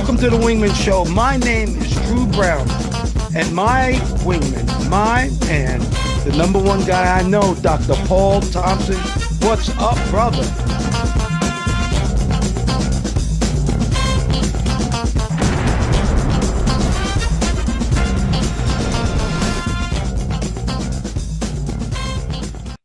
Welcome to the Wingman Show. My name is Drew Brown, and my wingman, my man, the number one guy I know, Dr. Paul Thompson. What's up, brother?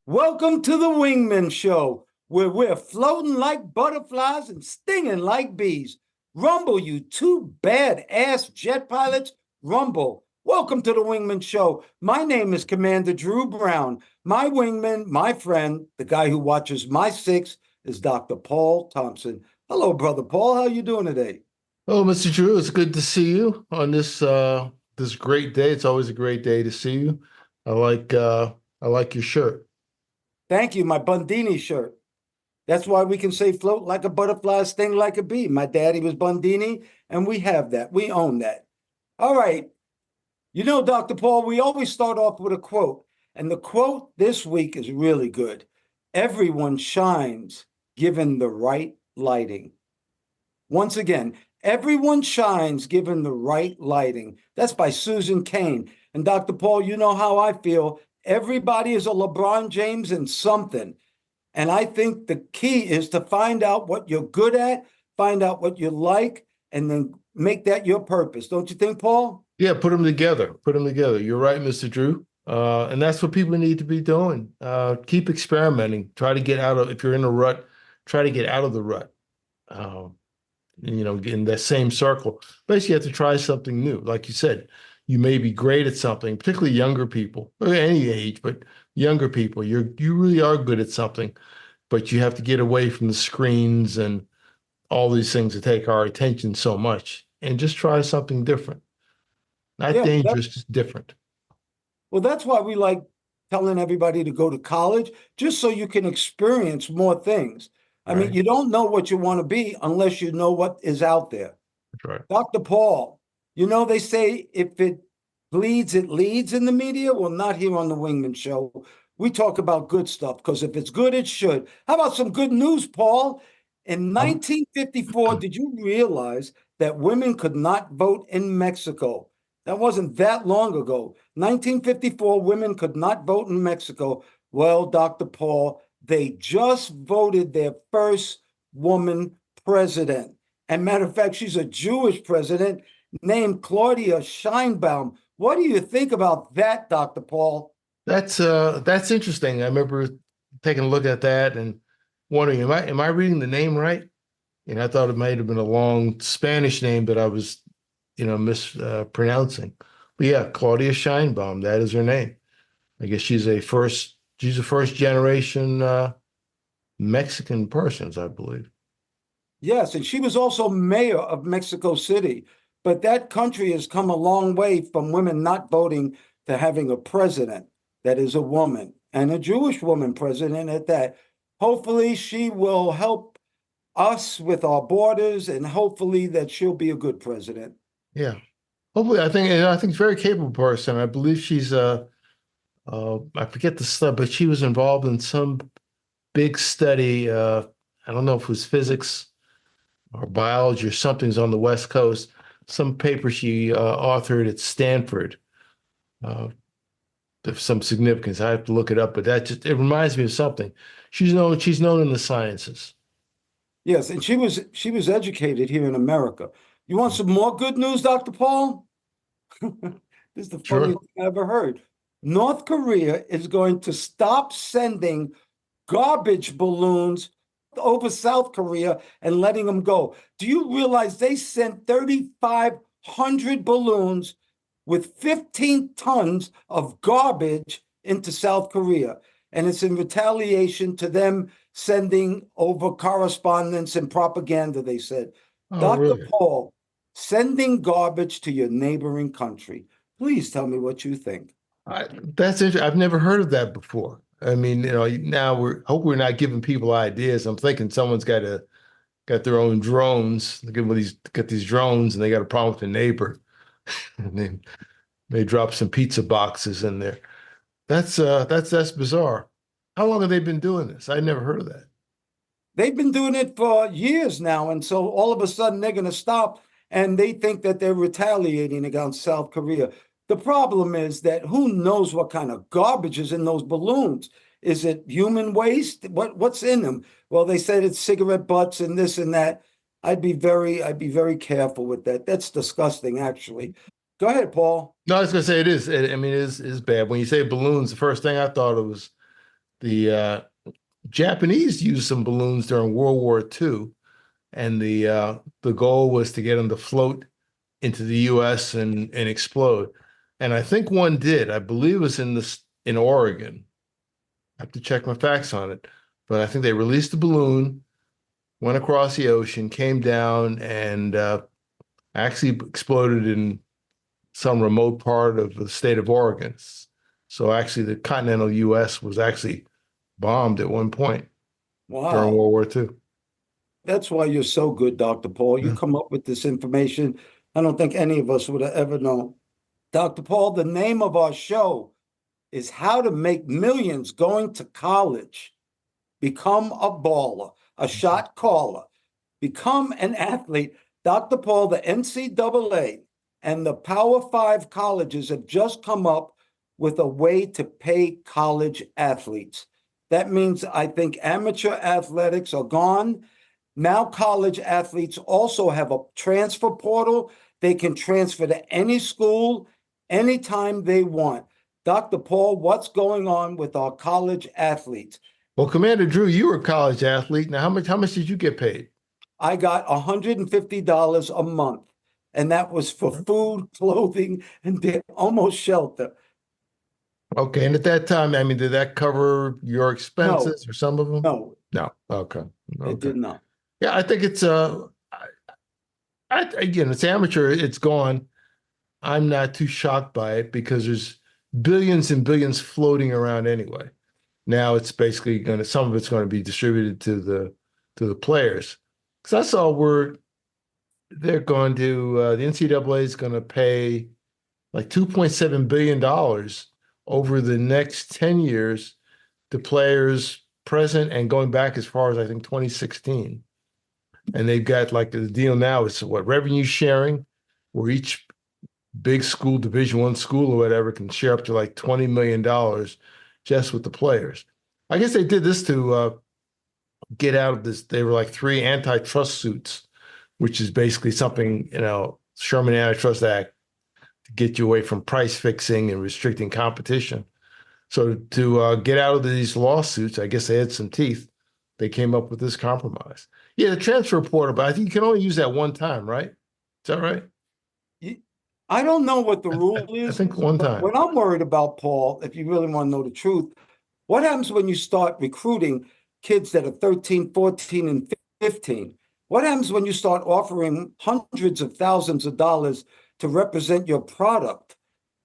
Welcome to the Wingman Show, where we're floating like butterflies and stinging like bees. Rumble, you two bad-ass jet pilots. Rumble. Welcome to the Wingman Show. My name is Commander Drew Brown. My wingman, my friend, the guy who watches my six, is Dr. Paul Thompson. Hello, Brother Paul. How you doing today? Oh, Mr. Drew, it's good to see you on this great day. It's always a great day to see you. I like your shirt. Thank you, my Bundini shirt. That's why we can say float like a butterfly, sting like a bee. My daddy was Bundini, and we have that. We own that. All right. You know, Dr. Paul, we always start off with a quote, and the quote this week is really good. Everyone shines given the right lighting. Once again, everyone shines given the right lighting. That's by Susan Cain. And Dr. Paul, you know how I feel. Everybody is a LeBron James in something. And I think the key is to find out what you're good at, find out what you like, and then make that your purpose. Don't you think, Paul? Yeah, put them together. Put them together. You're right, Mr. Drew. And that's what people need to be doing. Keep experimenting. Try to get out of, if you're in a rut, try to get out of the rut. In that same circle. Basically, you have to try something new. Like you said, you may be great at something, particularly younger people, or any age, but younger people, you really are good at something, but you have to get away from the screens and all these things that take our attention so much and just try something different. Not dangerous, just different. Well, that's why we like telling everybody to go to college, just so you can experience more things. I mean, you don't know what you want to be unless you know what is out there. That's right. Dr. Paul, you know, they say if it bleeds, it leads in the media. Well, not here on the Wingman Show. We talk about good stuff because if it's good, it should. How about some good news, Paul? In 1954, did you realize that women could not vote in Mexico? That wasn't that long ago. 1954, women could not vote in Mexico. Well, Dr. Paul, they just voted their first woman president. And matter of fact, she's a Jewish president named Claudia Sheinbaum. What do you think about that, Dr. Paul? That's interesting. I remember taking a look at that and wondering, am I reading the name right? And I thought it might have been a long Spanish name that I was, mispronouncing. But yeah, Claudia Sheinbaum, that is her name. I guess she's a first generation Mexican person, I believe. Yes, and she was also mayor of Mexico City. But that country has come a long way from women not voting to having a president that is a woman, and a Jewish woman president at that. Hopefully she will help us with our borders, and hopefully that she'll be a good president. Yeah. Hopefully, I think she's a very capable person. I believe she's I forget the stuff, but she was involved in some big study. I don't know if it was physics or biology or something's on the West Coast. Some paper she authored at Stanford of some significance. I have to look it up, but it reminds me of something. She's known in the sciences. Yes, and she was educated here in America. You want some more good news, Dr. Paul? This is the funniest thing I ever heard. North Korea is going to stop sending garbage balloons over South Korea and letting them go. Do you realize they sent 3,500 balloons with 15 tons of garbage into South Korea? And it's in retaliation to them sending over correspondence and propaganda, they said. Dr. Really? Paul, sending garbage to your neighboring country. Please tell me what you think. That's interesting. I've never heard of that before. I mean, now hope we're not giving people ideas. I'm thinking someone's got their own drones. Got these drones, and they got a problem with their neighbor, and then they drop some pizza boxes in there. That's bizarre. How long have they been doing this? I never heard of that. They've been doing it for years now, and so all of a sudden they're going to stop. and they think that they're retaliating against South Korea. The problem is that who knows what kind of garbage is in those balloons? Is it human waste? What's in them? Well, they said it's cigarette butts and this and that. I'd be very careful with that. That's disgusting, actually. Go ahead, Paul. No, I was gonna say it is. I mean, it is bad. When you say balloons, the first thing I thought of was the Japanese used some balloons during World War II, and the goal was to get them to float into the U.S. and explode. And I think one did. I believe it was in Oregon. I have to check my facts on it, but I think they released the balloon, went across the ocean, came down, and actually exploded in some remote part of the state of Oregon. So actually, the continental U.S. was actually bombed at one point during Wow. World War II. That's why you're so good, Dr. Paul. You Yeah. come up with this information. I don't think any of us would have ever known. Dr. Paul, the name of our show is How to Make Millions Going to College. Become a baller, a shot caller, become an athlete. Dr. Paul, the NCAA and the Power Five colleges have just come up with a way to pay college athletes. That means I think amateur athletics are gone. Now, college athletes also have a transfer portal. They can transfer to any school anytime they want. Dr. Paul, what's going on with our college athletes? Well, Commander Drew, you were a college athlete. Now, how much did you get paid? I got $150 a month, and that was for food, clothing, and almost shelter. Okay, and at that time, I mean, did that cover your No, expenses or some of them? no, No. Okay. it Okay. did not. Yeah, I think it's again, it's amateur. It's gone. I'm not too shocked by it because there's billions and billions floating around anyway. Now it's basically some of it's going to be distributed to the players. Because I saw where they're going to the NCAA is going to pay like $2.7 billion over the next 10 years to players present and going back as far as I think 2016. And they've got like the deal now is what revenue sharing, where each big school, Division I school or whatever, can share up to like $20 million just with the players. I guess they did this to get out of this. They were like three antitrust suits, which is basically something, Sherman Antitrust Act to get you away from price fixing and restricting competition. So to get out of these lawsuits, I guess they had some teeth. They came up with this compromise. Yeah, the transfer portal, but I think you can only use that one time, right? Is that right? I don't know what the rule I is, think one but time. what I'm worried about, Paul, if you really want to know the truth, what happens when you start recruiting kids that are 13, 14, and 15? What happens when you start offering hundreds of thousands of dollars to represent your product?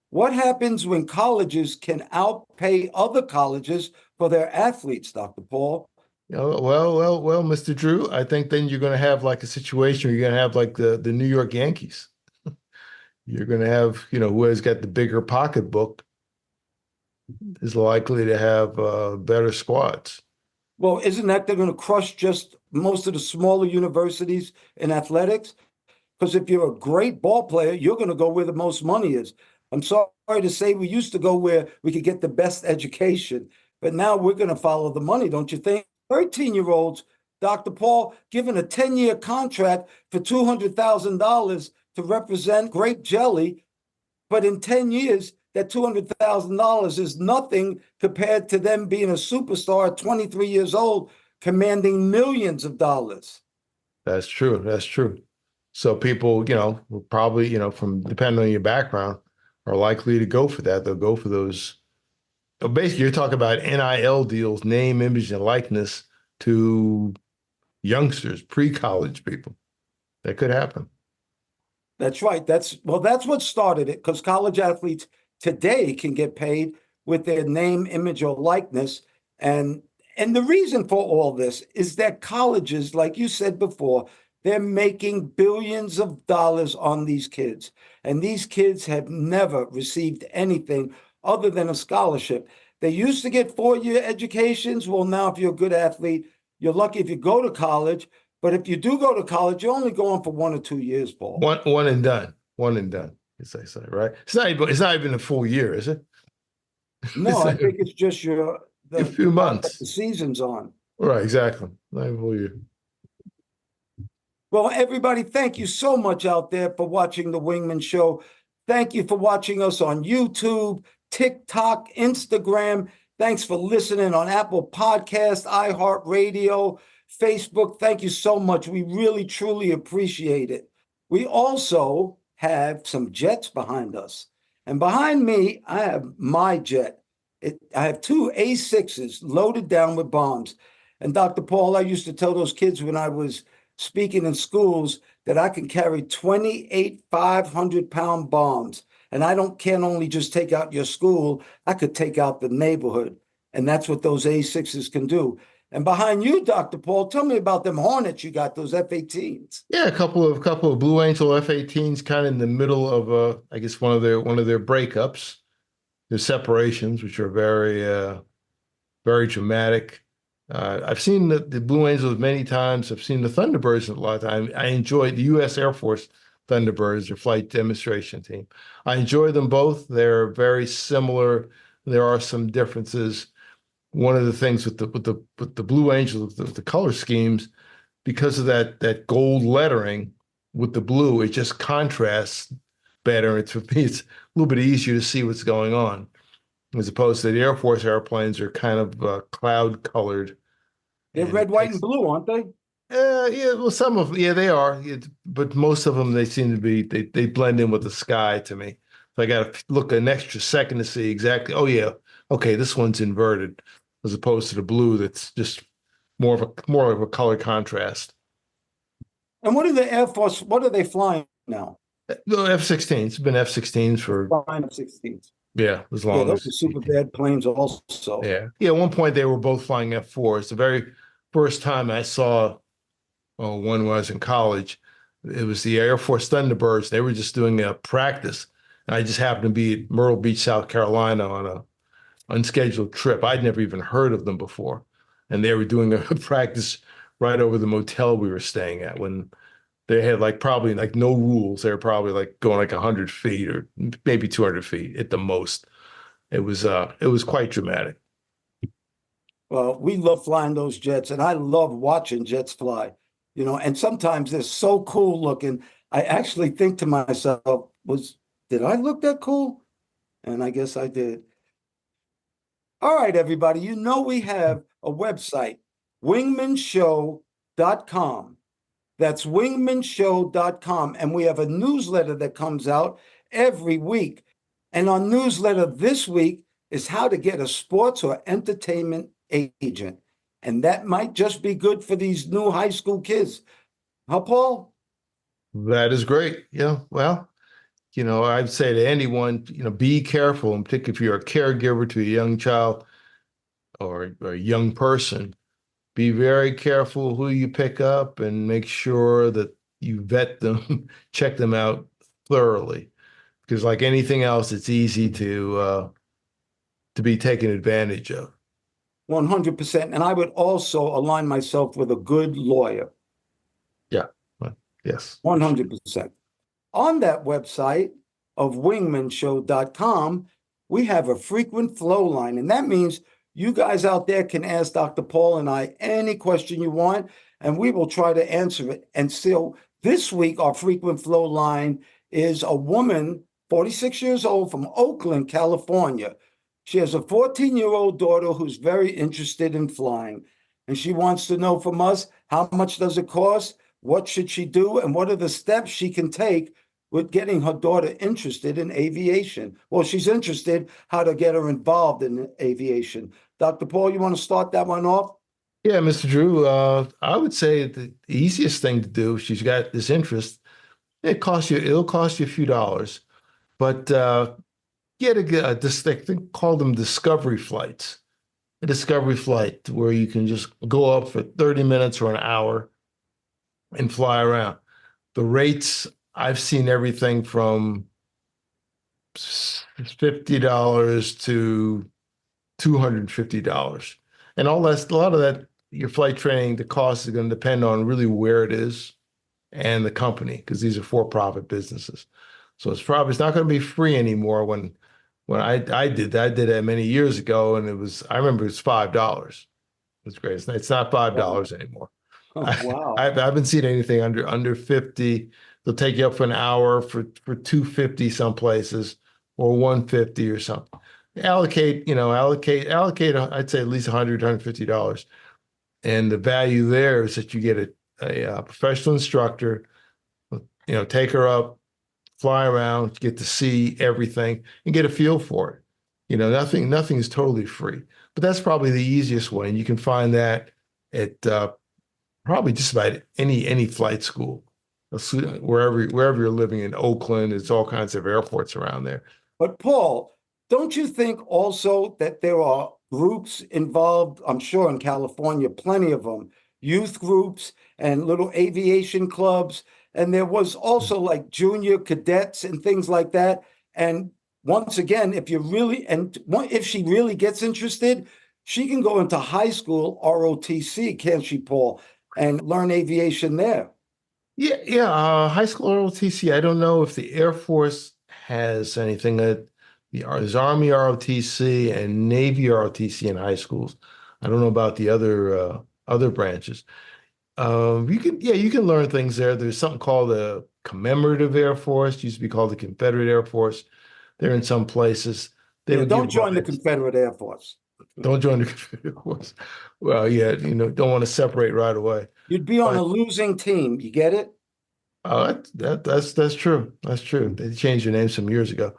What happens when colleges can outpay other colleges for their athletes, Dr. Paul? Well, Mr. Drew, I think then you're going to have like a situation where you're going to have like the New York Yankees. You're going to have, who has got the bigger pocketbook is likely to have better squads. Well, isn't that they're going to crush just most of the smaller universities in athletics? Because if you're a great ball player, you're going to go where the most money is. I'm sorry to say we used to go where we could get the best education, but now we're going to follow the money, don't you think? 13-year-olds, Dr. Paul, given a 10-year contract for $200,000 to represent grape jelly, but in 10 years, that $200,000 is nothing compared to them being a superstar at 23 years old, commanding millions of dollars. That's true. That's true. So people, will probably, from depending on your background, are likely to go for that. They'll go for those. So basically, you're talking about NIL deals, name, image, and likeness to youngsters, pre-college people. That could happen. That's right. That's what started it, because college athletes today can get paid with their name, image, or likeness. And the reason for all this is that colleges, like you said before, they're making billions of dollars on these kids. And these kids have never received anything other than a scholarship. They used to get 4-year educations. Well, now if you're a good athlete, you're lucky if you go to college. But if you do go to college, you're only going for 1 or 2 years, Paul. One and done. One and done, as they say, right? It's not even a full year, is it? No, It's I like think it's just a the few part that months. the season's on. Right, exactly. Not even a full year. Well, everybody, thank you so much out there for watching the Wingman Show. Thank you for watching us on YouTube, TikTok, Instagram. Thanks for listening on Apple Podcast, iHeartRadio, Facebook. Thank you so much. We really, truly appreciate it. We also have some jets behind us. And behind me, I have my jet. I have two A6s loaded down with bombs. And Dr. Paul, I used to tell those kids when I was speaking in schools that I can carry 28 500-pound bombs. And I can't only just take out your school, I could take out the neighborhood. And that's what those A6s can do. And behind you, Dr. Paul, tell me about them Hornets you got, those F-18s. Yeah, a couple of Blue Angel F-18s, kind of in the middle of I guess one of their breakups, their separations, which are very dramatic. I've seen the Blue Angels many times. I've seen the Thunderbirds a lot of times. I enjoyed the U.S. Air Force Thunderbirds, their flight demonstration team. I enjoy them both. They're very similar. There are some differences. One of the things with the Blue Angels, the color schemes, because of that gold lettering with the blue, it just contrasts better. For me, it's a little bit easier to see what's going on, as opposed to the Air Force airplanes are kind of cloud colored, They're and red, it white, and takes. blue, aren't they? Yeah, well, some of yeah, they are, but most of them they seem to be they blend in with the sky to me. So I got to look an extra second to see exactly. Oh yeah, okay, this one's inverted, as opposed to the blue that's just more of a color contrast. And what are the Air Force, what are they flying now? No, F-16s. It's been F-16s They're for flying F-16s. yeah, as Yeah, long those as are super bad planes also. yeah. Yeah, at one point they were both flying F-4s. The very first time I saw one when I was in college, it was the Air Force Thunderbirds. They were just doing a practice. And I just happened to be at Myrtle Beach, South Carolina on a unscheduled trip. I'd never even heard of them before. And they were doing a practice right over the motel we were staying at when they had like probably like no rules. They were probably like going like 100 feet or maybe 200 feet at the most. It was quite dramatic. Well, we love flying those jets, and I love watching jets fly, and sometimes they're so cool looking. I actually think to myself, did I look that cool? And I guess I did. All right, everybody, we have a website, wingmanshow.com. That's wingmanshow.com. And we have a newsletter that comes out every week. And our newsletter this week is how to get a sports or entertainment agent. And that might just be good for these new high school kids. Huh, Paul? That is great. Yeah. Well, I'd say to anyone, be careful, and particularly if you're a caregiver to a young child or a young person, be very careful who you pick up and make sure that you vet them, check them out thoroughly. Because like anything else, it's easy to be taken advantage of. 100%. And I would also align myself with a good lawyer. Yeah. Yes. 100%. On that website of wingmanshow.com, we have a frequent flow line. And that means you guys out there can ask Dr. Paul and I any question you want, and we will try to answer it. And so this week, our frequent flow line is a woman, 46 years old, from Oakland, California. She has a 14-year-old daughter who's very interested in flying. And she wants to know from us, how much does it cost? What should she do? And what are the steps she can take with getting her daughter interested in aviation? Well, she's interested how to get her involved in aviation. Dr. Paul, you want to start that one off? Yeah, Mr. Drew, I would say the easiest thing to do if she's got this interest, it'll cost you a few dollars, but get this they call them discovery flights. A discovery flight where you can just go up for 30 minutes or an hour and fly around. The rates, I've seen everything from $50 to $250. And a lot of that, your flight training, the cost is going to depend on really where it is and the company, because these are for-profit businesses. So it's not going to be free anymore. When I did that, I did that many years ago, and I remember it was $5. It's great. It's not Wow. $5 anymore. Oh, I, wow. I haven't seen anything under 50. They'll take you up for an hour for 250 some places, or 150 or something. Allocate, I'd say at least $150. And the value there is that you get a professional instructor, take her up, fly around, get to see everything and get a feel for it. Nothing is totally free, but that's probably the easiest way. And you can find that at probably just about any flight school, wherever you're living in Oakland. It's all kinds of airports around there. But Paul, don't you think also that there are groups involved? I'm sure in California, plenty of them, youth groups and little aviation clubs. And there was also like junior cadets and things like that. And once again, if she really gets interested, she can go into high school ROTC, can't she, Paul, and learn aviation there. Yeah, yeah. High school ROTC. I don't know if the Air Force has anything. There's Army ROTC and Navy ROTC in high schools. I don't know about the other branches. You can learn things there. There's something called the Commemorative Air Force. Used to be called the Confederate Air Force. They're in some places. They Yeah, would don't give join the rides. Confederate Air Force. Don't join the Confederate Air Force. Well, yeah, don't want to separate right away. You'd be on a But losing team. You get it? that's true. That's true. They changed their name some years ago.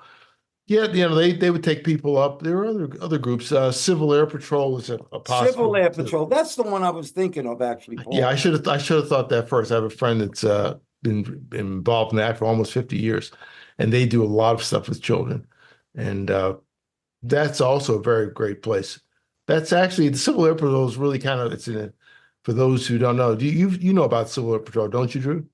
Yeah, they would take people up. There were other groups. Civil Air Patrol is a Civil possibility Air too. Patrol. That's the one I was thinking of, actually, Yeah, Paul. I should have thought that first. I have a friend that's been involved in that for almost 50 years, and they do a lot of stuff with children, and that's also a very great place. That's actually the Civil Air Patrol is really kind of it's in it for those who don't know. You know about Civil Air Patrol, don't you, Drew?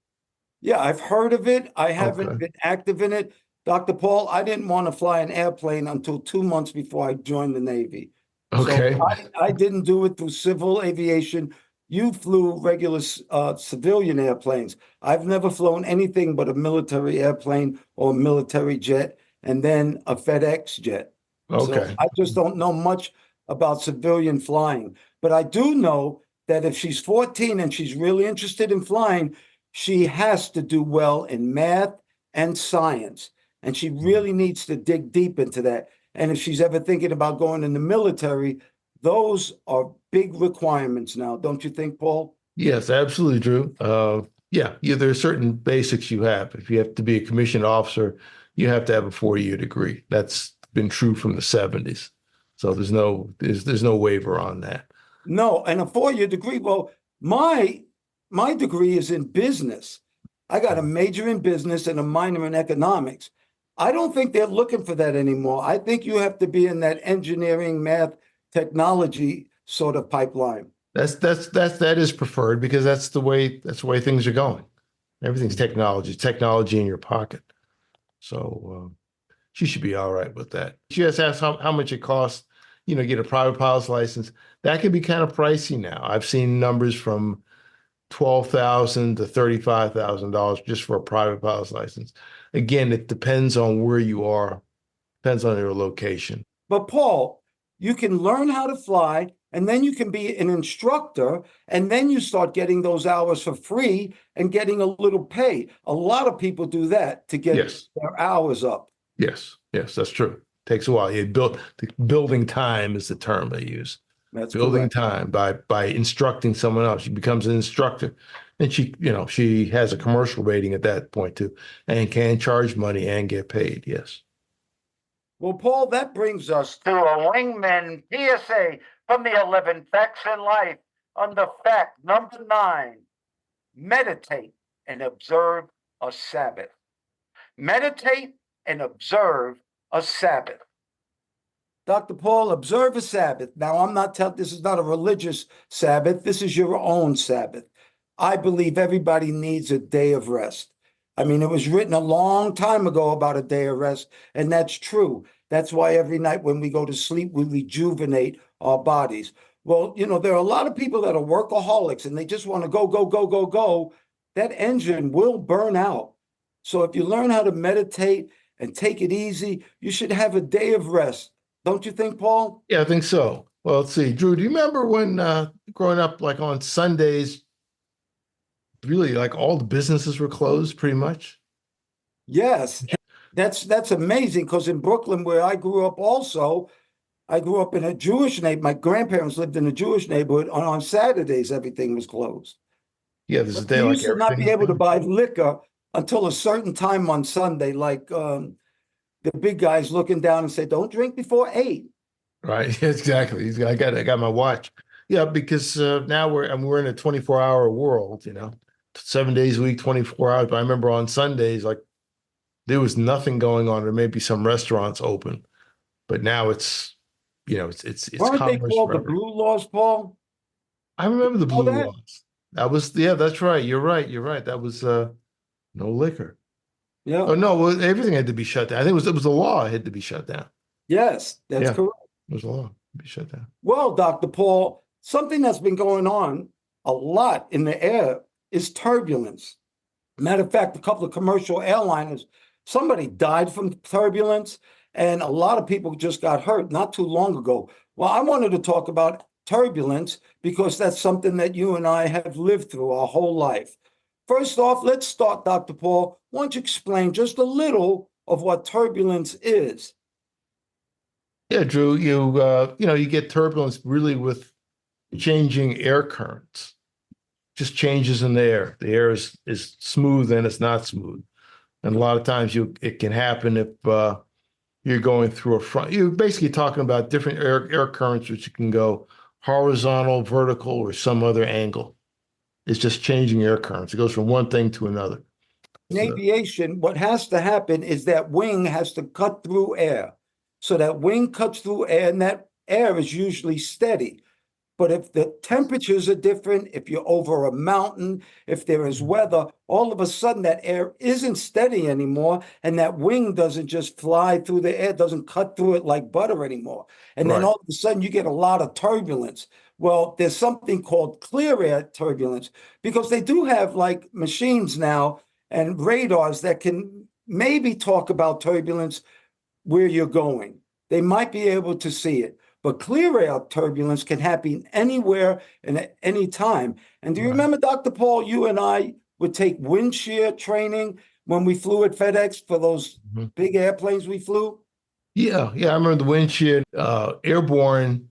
Yeah, I've heard of it. I haven't Okay. been active in it. Dr. Paul, I didn't want to fly an airplane until 2 months before I joined the Navy. So Okay. I didn't do it through civil aviation. You flew regular civilian airplanes. I've never flown anything but a military airplane or a military jet and then a FedEx jet. So Okay. I just don't know much about civilian flying. But I do know that if she's 14 and she's really interested in flying, she has to do well in math and science. And she really needs to dig deep into that. And if she's ever thinking about going in the military, those are big requirements now, don't you think, Paul? Yes, absolutely, Drew. Yeah, there are certain basics you have. If you have to be a commissioned officer, you have to have a 4-year degree. That's been true from the 70s. So there's no waiver on that. No, and a 4-year degree. Well, my degree is in business. I got a major in business and a minor in economics. I don't think they're looking for that anymore. I think you have to be in that engineering, math, technology sort of pipeline. That is preferred because that's the way things are going. Everything's technology in your pocket. So she should be all right with that. She just asked how much it costs, get a private pilot's license. That can be kind of pricey now. I've seen numbers from 12,000 to $35,000 just for a private pilot's license. Again, it depends on where you are, depends on your location. But Paul, you can learn how to fly, and then you can be an instructor, and then you start getting those hours for free and getting a little pay. A lot of people do that to get Yes, their hours up. yes, that's true. Takes a while. Building time is the term they use. That's Building correct. time by instructing someone else. She becomes an instructor, and she has a commercial rating at that point too, and can charge money and get paid. Yes. Well, Paul, that brings us to a Wingman PSA from the 11 Facts in Life on the fact number 9. Meditate and observe a Sabbath. Meditate and observe a Sabbath. Dr. Paul, observe a Sabbath. Now, I'm not telling, this is not a religious Sabbath. This is your own Sabbath. I believe everybody needs a day of rest. I mean, it was written a long time ago about a day of rest, and that's true. That's why every night when we go to sleep, we rejuvenate our bodies. Well, there are a lot of people that are workaholics and they just want to go, go, go, go, go. That engine will burn out. So if you learn how to meditate and take it easy, you should have a day of rest. Don't you think, Paul? Yeah, I think so. Well, let's see. Drew, do you remember when growing up, like on Sundays, really like all the businesses were closed pretty much? Yes. That's amazing because in Brooklyn, where I grew up also, I grew up in a Jewish neighborhood. My grandparents lived in a Jewish neighborhood. On Saturdays, everything was closed. Yeah, there's a But day you like used to not everything be is able to done. buy liquor until a certain time on Sunday, like the big guys looking down and say, "Don't drink before 8." Right. Exactly. I got my watch. Yeah, because now we're in a 24-hour world, 7 days a week, 24 hours. But I remember on Sundays, like there was nothing going on. There may be some restaurants open, but now it's Weren't they commerce called the forever. blue laws, Paul? I remember the Oh, blue that? laws. That was, yeah, that's right. You're right. You're right. That was no liquor. Yeah. Oh no, well, everything had to be shut down. I think it was the law had to be shut down. Yes, that's Yeah, correct. it was the law to be shut down. Well, Dr. Paul, something that's been going on a lot in the air is turbulence. Matter of fact, a couple of commercial airliners, somebody died from turbulence, and a lot of people just got hurt not too long ago. Well, I wanted to talk about turbulence because that's something that you and I have lived through our whole life. First off, let's start, Dr. Paul. Why don't you explain just a little of what turbulence is? Yeah, Drew, you get turbulence really with changing air currents, just changes in the air. The air is smooth and it's not smooth. And a lot of times it can happen if you're going through a front. You're basically talking about different air currents, which can go horizontal, vertical, or some other angle. It's just changing air currents. It goes from one thing to another. In So, aviation, what has to happen is that wing has to cut through air. So that wing cuts through air, and that air is usually steady. But if the temperatures are different, if you're over a mountain, if there is weather, all of a sudden that air isn't steady anymore, and that wing doesn't just fly through the air, doesn't cut through it like butter anymore. And then right. all of a sudden you get a lot of turbulence. Well, there's something called clear air turbulence because they do have like machines now and radars that can maybe talk about turbulence where you're going. They might be able to see it. But clear air turbulence can happen anywhere and at any time. And do you Right. remember, Dr. Paul, you and I would take wind shear training when we flew at FedEx for those Mhm. big airplanes we flew? Yeah, yeah. I remember the windshield, airborne.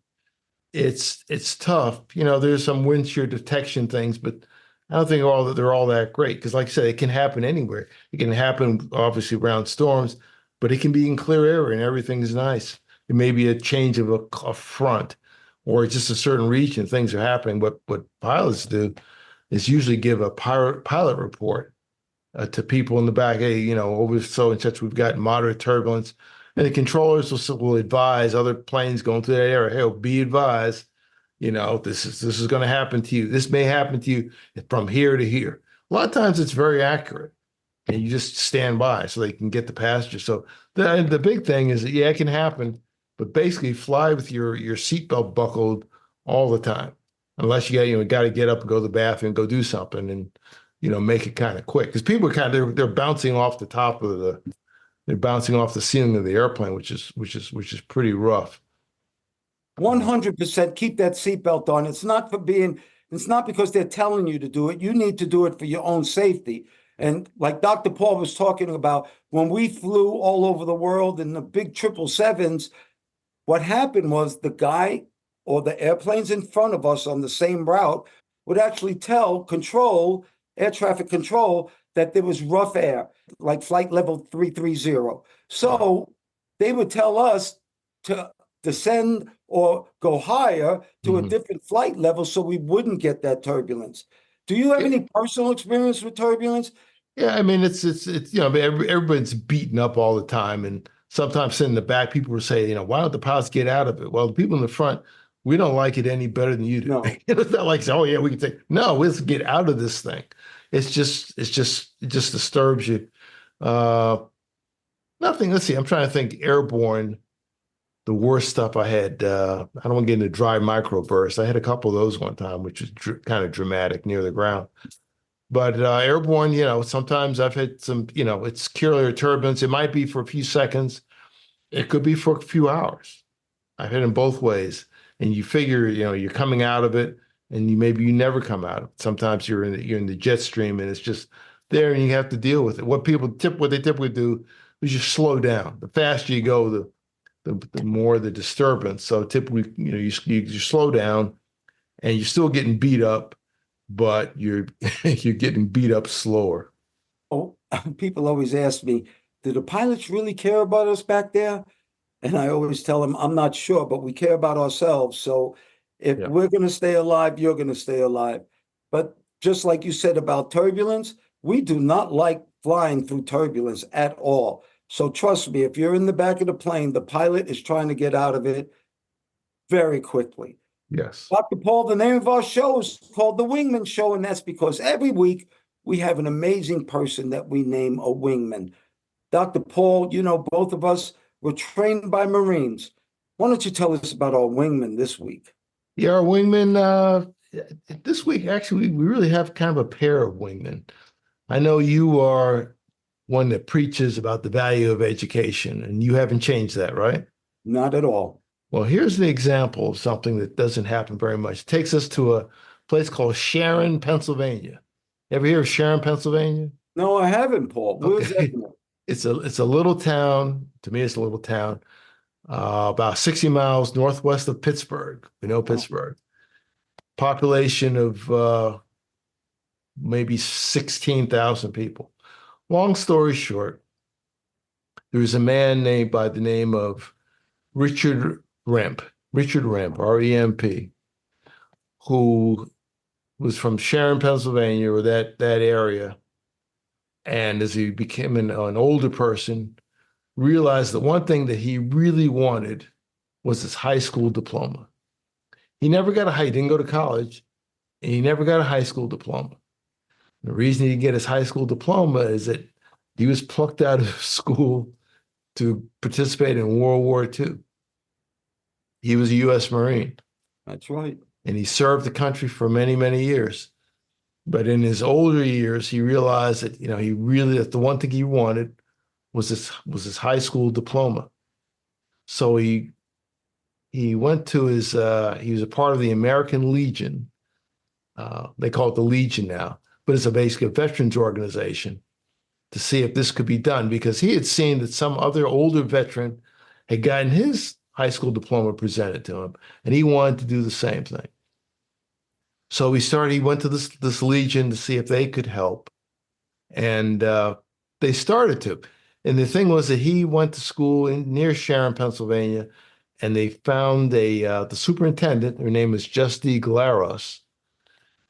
It's tough. There's some wind shear detection things, but I don't think all that they're all that great because, like I said, it can happen anywhere. It can happen obviously around storms, but it can be in clear air and everything's nice. It may be a change of a front or just a certain region. Things are happening. What pilots do is usually give a pilot report to people in the back. Hey, over so and such, we've got moderate turbulence, and the controllers will advise other planes going through that area. Hey, be advised, this is going to happen to you. This may happen to you from here to here. A lot of times it's very accurate, and you just stand by so they can get the passenger. So the big thing is that yeah, it can happen, but basically fly with your seatbelt buckled all the time, unless got to get up and go to the bathroom, go do something, and make it kind of quick because people are they're bouncing off the top of they're bouncing off the ceiling of the airplane, which is pretty rough. 100% keep that seatbelt on. It's not because they're telling you to do it. You need to do it for your own safety. And like Dr. Paul was talking about, when we flew all over the world in the big 777s, what happened was the guy or the airplanes in front of us on the same route would actually tell air traffic control, that there was rough air, like flight level 330. Right. So they would tell us to descend or go higher to a Mhm. different flight level so we wouldn't get that turbulence. Do you have Yeah, any personal experience with turbulence? yeah. I mean, it's I mean, everybody's beaten up all the time, and sometimes sitting in the back, people will say, why don't the pilots get out of it? Well, the people in the front, we don't like it any better than you do. No. It's not like, oh yeah, we can say no. Let's get out of this thing. It just disturbs you. Uh, Nothing. Let's see. I'm trying to think. Airborne. the worst stuff I had. I don't want to get into dry microbursts. I had a couple of those one time, which was kind of dramatic near the ground. But airborne, sometimes I've had some, it's purely turbulence. It might be for a few seconds. It could be for a few hours. I've hit them both ways. And you figure, you're coming out of it, and maybe you never come out of it. Sometimes you're in the jet stream, and it's just there, and you have to deal with it. What they typically do is just slow down. The faster you go, the more the disturbance. So typically, you slow down, and you're still getting beat up, but you're you're getting beat up slower. Oh, people always ask me, do the pilots really care about us back there? And I always tell them, I'm not sure, but we care about ourselves. So if Yeah. we're going to stay alive, you're going to stay alive. But just like you said about turbulence, we do not like flying through turbulence at all. So trust me, if you're in the back of the plane, the pilot is trying to get out of it very quickly. Yes. Dr. Paul, the name of our show is called The Wingman Show, and that's because every week we have an amazing person that we name a wingman. Dr. Paul, both of us were trained by Marines. Why don't you tell us about our wingman this week? Yeah, our wingman, this week, actually, we really have kind of a pair of wingmen. I know you are one that preaches about the value of education, and you haven't changed that, right? Not at all. Well, here's the example of something that doesn't happen very much. It takes us to a place called Sharon, Pennsylvania. Ever hear of Sharon, Pennsylvania? No, I haven't, Paul. Where's that? Okay. It's a little town. To me, it's a little town, about 60 miles northwest of Pittsburgh. We know Pittsburgh. Population of maybe 16,000 people. Long story short, there was a man named by the name of Richard Remp, R-E-M-P, who was from Sharon, Pennsylvania, or that area. And as he became an older person, realized that one thing that he really wanted was his high school diploma. He didn't go to college, and he never got a high school diploma. The reason he didn't get his high school diploma is that he was plucked out of school to participate in World War II. He was a U.S. Marine, That's right. and he served the country for many, many years. But in his older years, he realized that, that the one thing he wanted was his high school diploma. So he went to he was a part of the American Legion. They call it the Legion now, but it's basically a veterans organization, to see if this could be done, because he had seen that some other older veteran had gotten his high school diploma presented to him, and he wanted to do the same thing. So he went to this Legion to see if they could help, and they started to. And the thing was that he went to school near Sharon, Pennsylvania, and they found the superintendent. Her name is Justy Galaros,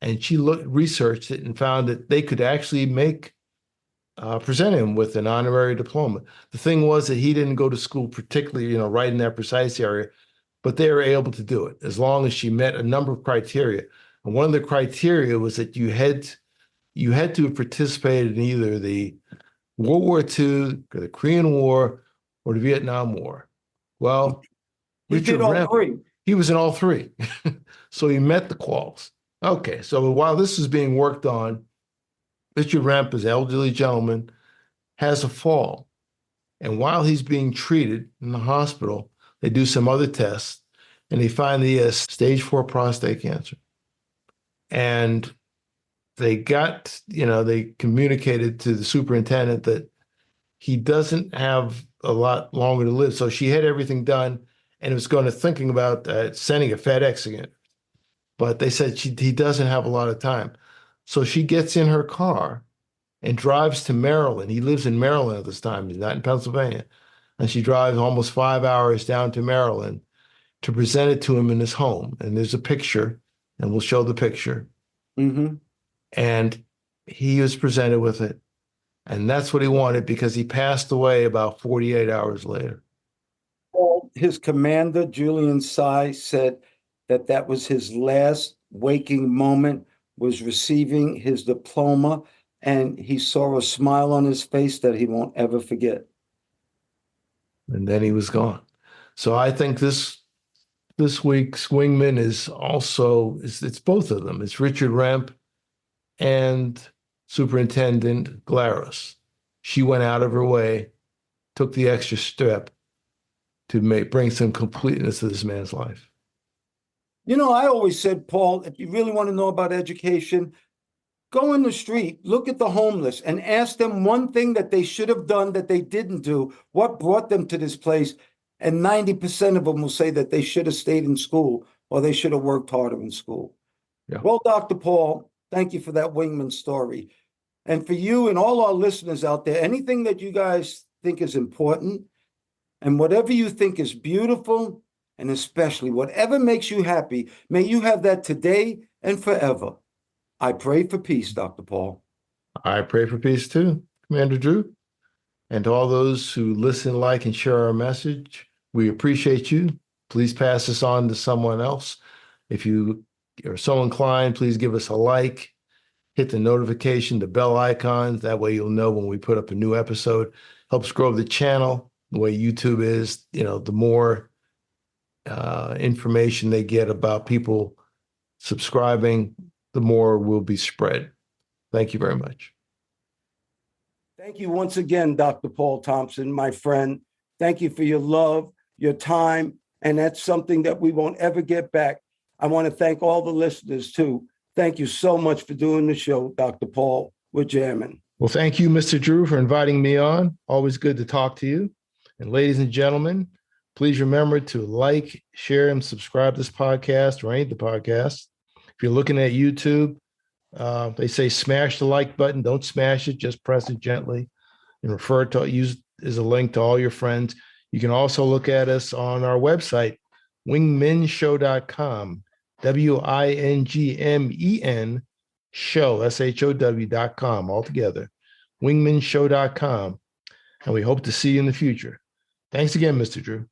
and she researched it and found that they could actually present him with an honorary diploma. The thing was that he didn't go to school particularly, right in that precise area, but they were able to do it as long as she met a number of criteria. And one of the criteria was that you had to have participated in either the World War II, or the Korean War, or the Vietnam War. Well, He Richard did all Remp, three. he was in all three. So he met the quals. Okay, so while this is being worked on, Richard Remp, as an elderly gentleman, has a fall. And while he's being treated in the hospital, they do some other tests, and they find the stage 4 prostate cancer. And they communicated to the superintendent that he doesn't have a lot longer to live. So she had everything done and was thinking about sending a FedEx again. But they said he doesn't have a lot of time. So she gets in her car and drives to Maryland. He lives in Maryland at this time. He's not in Pennsylvania. And she drives almost 5 hours down to Maryland to present it to him in his home. And there's a picture, and we'll show the picture. Mm-hmm. And he was presented with it. And that's what he wanted, because he passed away about 48 hours later. Well, his commander, Julian Sy, said that was his last waking moment, was receiving his diploma, and he saw a smile on his face that he won't ever forget. And then he was gone. So I think this week's wingman is also it's both of them. It's Richard Remp and Superintendent Glaris. She went out of her way, took the extra step to bring some completeness to this man's life. You know, I always said, Paul, if you really want to know about education, go in the street, look at the homeless, and ask them one thing that they should have done that they didn't do. What brought them to this place? And 90% of them will say that they should have stayed in school or they should have worked harder in school. Yeah. Well, Dr. Paul, thank you for that Wingman story. And for you and all our listeners out there, anything that you guys think is important and whatever you think is beautiful, and especially whatever makes you happy, may you have that today and forever. I pray for peace, Dr. Paul. I pray for peace too, Commander Drew. And to all those who listen, like, and share our message, we appreciate you. Please pass this on to someone else. If you are so inclined, please give us a like, hit the notification, the bell icon. That way you'll know when we put up a new episode. Helps grow the channel. The way YouTube is, the more information they get about people subscribing, the more will be spread. Thank you very much. Thank you once again, Dr. Paul Thompson, my friend. Thank you for your love, your time, and that's something that we won't ever get back. I want to thank all the listeners, too. Thank you so much for doing the show, Dr. Paul. We're jamming. Well, thank you, Mr. Drew, for inviting me on. Always good to talk to you. And ladies and gentlemen, please remember to like, share, and subscribe to this podcast or any of the podcasts. If you're looking at YouTube, they say smash the like button. Don't smash it. Just press it gently and use as a link to all your friends. You can also look at us on our website, wingmenshow.com, WINGMEN show, SHOW.com, altogether, wingmenshow.com. And we hope to see you in the future. Thanks again, Mr. Drew.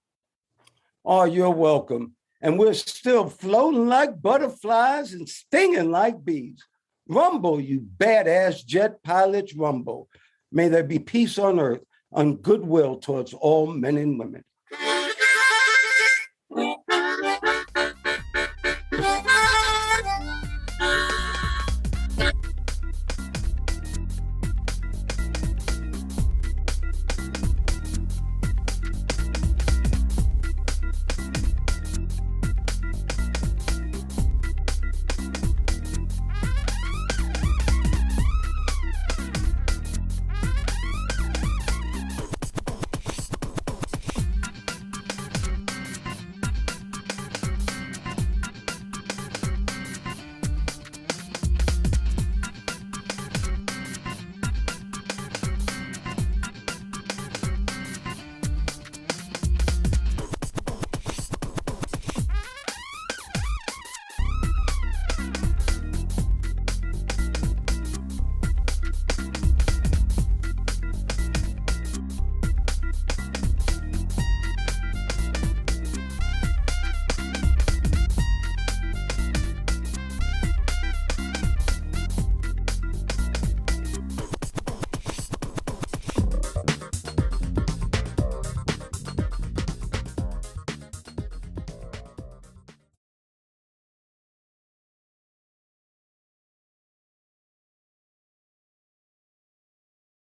Oh, you're welcome. And we're still floating like butterflies and stinging like bees. Rumble, you badass jet pilots, rumble. May there be peace on earth and goodwill towards all men and women.